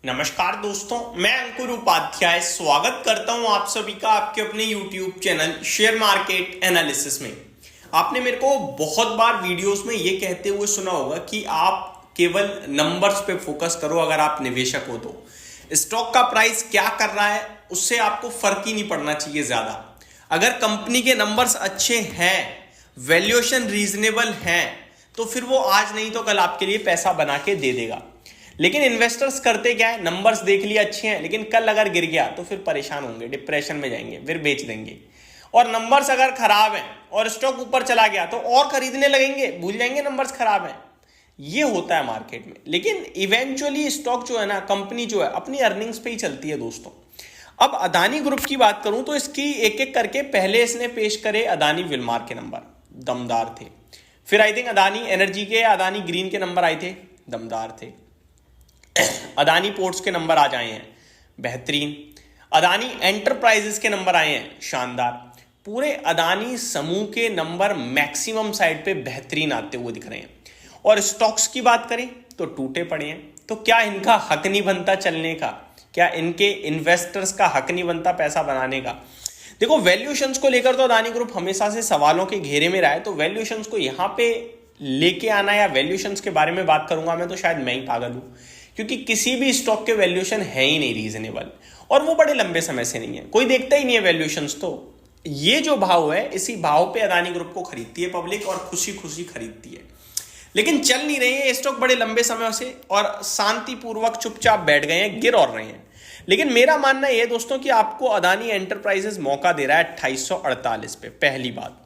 नमस्कार दोस्तों, मैं अंकुर उपाध्याय स्वागत करता हूं आप सभी का आपके अपने YouTube channel share market analysis में। आपने मेरे को बहुत बार वीडियोस में ये कहते हुए सुना होगा कि आप केवल नंबर्स पे फोकस करो। अगर आप निवेशक हो तो स्टॉक का प्राइस क्या कर रहा है उससे आपको फर्क ही नहीं पड़ना चाहिए ज्यादा। अगर कंपनी के नंबर्स अच्छे हैं, वैल्यूएशन रीजनेबल है, तो फिर वो आज नहीं तो कल आपके लिए पैसा बना के दे देगा। लेकिन इन्वेस्टर्स करते क्या है, नंबर्स देख लिए अच्छे हैं लेकिन कल अगर गिर गया तो फिर परेशान होंगे, डिप्रेशन में जाएंगे, फिर बेच देंगे। और नंबर्स अगर खराब हैं और स्टॉक ऊपर चला गया तो और खरीदने लगेंगे, भूल जाएंगे नंबर्स खराब हैं। ये होता है मार्केट में। लेकिन इवेंचुअली स्टॉक जो है ना, कंपनी जो है अपनी अर्निंग्स पे ही चलती है दोस्तों। अब अदानी ग्रुप की बात करूं तो इसकी एक एक करके पहले इसने पेश करे अदानी विलमार के नंबर, दमदार थे। फिर आई थिंक अदानी एनर्जी के, अदानी ग्रीन के नंबर आए थे, दमदार थे। अदानी पोर्ट्स के नंबर आ जाए हैं, बेहतरीन। अदानी एंटरप्राइजेस के नंबर आए हैं, शानदार। पूरे अदानी समूह के नंबर मैक्सिमम साइड पे बेहतरीन आते हुए दिख रहे हैं। और स्टॉक्स की बात करें तो टूटे पड़े हैं। तो क्या इनका हक नहीं बनता चलने का? क्या इनके इन्वेस्टर्स का हक नहीं बनता पैसा बनाने का? देखो, वैल्यूएशंस को लेकर तो अदानी ग्रुप हमेशा से सवालों के घेरे में रहा है। तो वैल्यूएशंस को यहां पे लेके आना या वैल्यूएशंस के बारे में बात करूंगा मैं तो शायद मैं ही पागल हूं, क्योंकि किसी भी स्टॉक के वैल्यूएशन है ही नहीं रीजनेबल, और वो बड़े लंबे समय से नहीं है। कोई देखता ही नहीं है वैल्यूएशंस। तो ये जो भाव है, इसी भाव पे अदानी ग्रुप को खरीदती है पब्लिक और खुशी खुशी खरीदती है। लेकिन चल नहीं रहे हैं स्टॉक बड़े लंबे समय से, और शांतिपूर्वक चुपचाप बैठ गए हैं, गिर और रहे हैं। लेकिन मेरा मानना यह दोस्तों कि आपको अदानी एंटरप्राइजेस मौका दे रहा है 2848 पे, पहली बात।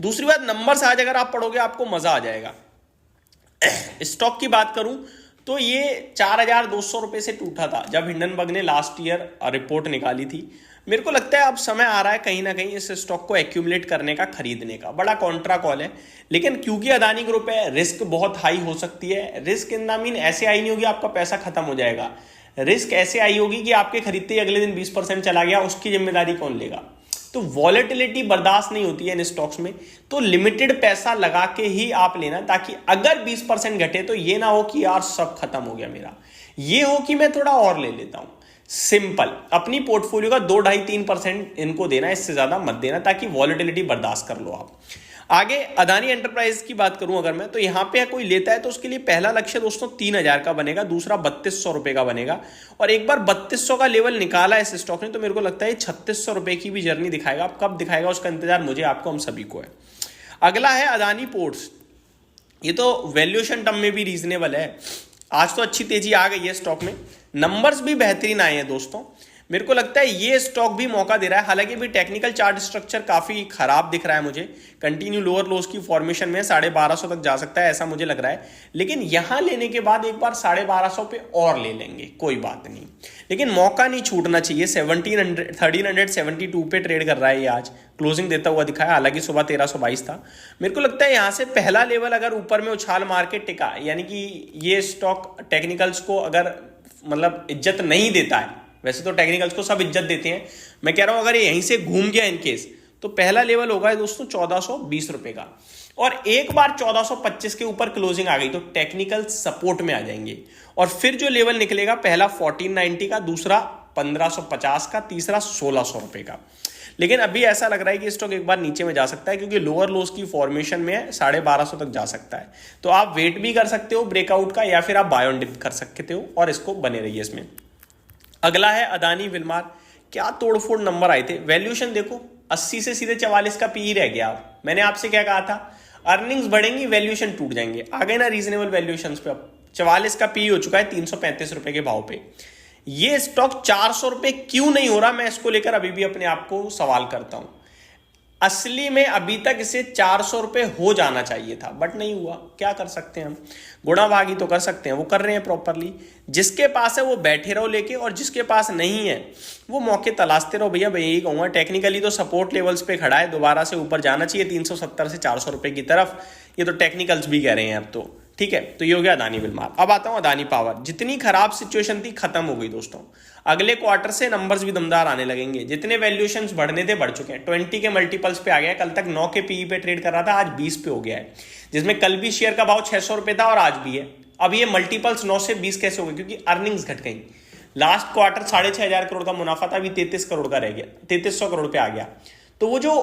दूसरी बात, नंबर्स आज अगर आप पढ़ोगे आपको मजा आ जाएगा। स्टॉक की बात करूं तो ये 4200 रुपए से टूटा था जब हिंडनबर्ग ने लास्ट ईयर रिपोर्ट निकाली थी। मेरे को लगता है अब समय आ रहा है कहीं ना कहीं इस स्टॉक को एक्यूमुलेट करने का, खरीदने का। बड़ा कॉन्ट्रा कॉल है, लेकिन क्योंकि अदानी ग्रुप है, रिस्क बहुत हाई हो सकती है। रिस्क इन द मीन ऐसे आई नहीं होगी आपका पैसा खत्म हो जाएगा। रिस्क ऐसे आई होगी कि आपके खरीदते ही अगले दिन 20% चला गया, उसकी जिम्मेदारी कौन लेगा? तो वॉलेटिलिटी बर्दाश्त नहीं होती है इन स्टॉक्स में। तो लिमिटेड पैसा लगा के ही आप लेना, ताकि अगर 20% घटे तो ये ना हो कि यार सब खत्म हो गया मेरा, ये हो कि मैं थोड़ा और ले लेता हूं। सिंपल, अपनी पोर्टफोलियो का 2, 2.5, 3% इनको देना, इससे ज्यादा मत देना, ताकि वॉलेटिलिटी बर्दाश्त कर लो आप। आगे अदानी एंटरप्राइज की बात करूं अगर मैं, तो यहां पे कोई लेता है तो उसके लिए पहला लक्ष्य दोस्तों 3000 का बनेगा, दूसरा 3200 रुपए का बनेगा। और एक बार 3200 का लेवल निकाला इस स्टॉक ने तो मेरे को लगता है 3600 रुपए की भी जर्नी दिखाएगा। अब कब दिखाएगा उसका इंतजार मुझे, आपको, हम सभी को है। अगला है अदानी पोर्ट्स। ये तो वैल्यूएशन टर्म में भी रीजनेबल है। आज तो अच्छी तेजी आ गई है स्टॉक में, नंबर्स भी बेहतरीन आए हैं दोस्तों। मेरे को लगता है ये स्टॉक भी मौका दे रहा है। हालांकि भी टेक्निकल चार्ट स्ट्रक्चर काफी खराब दिख रहा है मुझे, कंटिन्यू लोअर लोस की फॉर्मेशन में 1250 तक जा सकता है ऐसा मुझे लग रहा है। लेकिन यहां लेने के बाद एक बार 1250 पे और ले लेंगे, कोई बात नहीं। लेकिन मौका नहीं छूटना चाहिए। 1372 पे ट्रेड कर रहा है ये, आज क्लोजिंग देता हुआ दिखा है, हालांकि सुबह 1322 था। मेरे को लगता है यहां से पहला लेवल अगर ऊपर में उछाल मार के टिका, यानी कि ये स्टॉक टेक्निकल्स को अगर मतलब इज्जत नहीं देता है, वैसे तो टेक्निकल्स को सब इज्जत देते हैं, मैं कह रहा हूं अगर ये यहीं से घूम गया इनकेस, तो पहला लेवल होगा दोस्तों 1420 रुपए का। और एक बार 1425 के ऊपर क्लोजिंग आ गई तो टेक्निकल सपोर्ट में आ जाएंगे। और फिर जो लेवल निकलेगा, पहला 1490 का, दूसरा 1550 का, तीसरा 1600 रुपए का। लेकिन अभी ऐसा लग रहा है कि स्टॉक एक बार नीचे में जा सकता है, क्योंकि लोअर लोस की फॉर्मेशन में है, 1250 तक जा सकता है। तो आप वेट भी कर सकते हो ब्रेकआउट का, या फिर आप बाय ऑन डिप कर सकते हो और इसको बने रहिए इसमें। अगला है अदानी विलमार। क्या तोड़फोड़ नंबर आए थे। वैल्यूएशन देखो, 80 से सीधे 44 का पीई रह गया। मैंने आपसे क्या कहा था, अर्निंग्स बढ़ेंगी, वैल्यूएशन टूट जाएंगे। आ गए ना रीजनेबल वैल्यूएशंस पे। अब 44 का पीई हो चुका है 335 रुपए के भाव पे। ये स्टॉक 400 रुपए क्यों नहीं हो रहा, मैं इसको लेकर अभी भी अपने आप को सवाल करता हूं। असली में अभी तक इसे 400 रुपए हो जाना चाहिए था, बट नहीं हुआ। क्या कर सकते हैं हम, गुणाभागी तो कर सकते हैं, वो कर रहे हैं प्रॉपरली। जिसके पास है वो बैठे रहो लेके, और जिसके पास नहीं है वो मौके तलाशते रहो। भैया यही कहूंगा, टेक्निकली तो सपोर्ट लेवल्स पे खड़ा है, दोबारा से ऊपर जाना चाहिए 370 से 400 रुपए की तरफ। ये तो टेक्निकल्स भी कह रहे हैं अब तो, ठीक है। तो ये हो गया अदानी विलमार। अब आता हूं अदानी पावर। जितनी खराब सिचुएशन थी खत्म हो गई दोस्तों। अगले क्वार्टर से नंबर्स भी दमदार आने लगेंगे। जितने वैल्यूएशंस बढ़ने थे बढ़ चुके हैं, 20 के मल्टीपल्स पे आ गया। कल तक 9 के पीई पे ट्रेड कर रहा था, आज 20 पे हो गया है, जिसमें कल भी शेयर का भाव 600 रुपए था और आज भी है। अब ये मल्टीपल्स 9 से 20 कैसे हो गए, क्योंकि अर्निंग्स घट गई। लास्ट क्वार्टर 6,500 करोड़ का मुनाफा था, अभी 33 करोड़ का रह गया, 3300 करोड़ पे आ गया। तो वो जो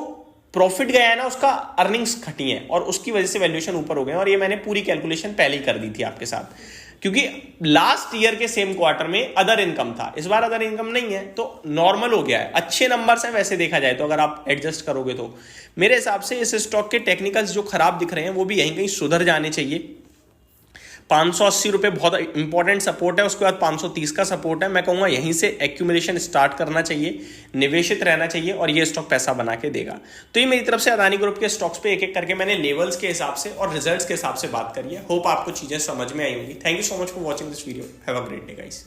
प्रॉफिट गया है ना, उसका अर्निंग्स घटी है और उसकी वजह से वैल्यूएशन ऊपर हो गए। और ये मैंने पूरी कैलकुलेशन पहले ही कर दी थी आपके साथ, क्योंकि लास्ट ईयर के सेम क्वार्टर में अदर इनकम था, इस बार अदर इनकम नहीं है, तो नॉर्मल हो गया है। अच्छे नंबर्स हैं वैसे देखा जाए तो, अगर आप एडजस्ट करोगे तो मेरे हिसाब से इस स्टॉक के टेक्निकल्स जो खराब दिख रहे हैं वो भी यहीं कहीं सुधर जाने चाहिए। 580 रुपये बहुत इंपॉर्टेंट सपोर्ट है, उसके बाद 530 का सपोर्ट है। मैं कहूँगा यहीं से एक्यूमुलेशन स्टार्ट करना चाहिए, निवेशित रहना चाहिए और ये स्टॉक पैसा बना के देगा। तो ये मेरी तरफ से अदानी ग्रुप के स्टॉक्स पे एक एक करके मैंने लेवल्स के हिसाब से और रिजल्ट्स के हिसाब से बात करी है। होप आपको चीज़ें समझ में आई होंगी। Thank you so much for watching this video. Have a great day guys.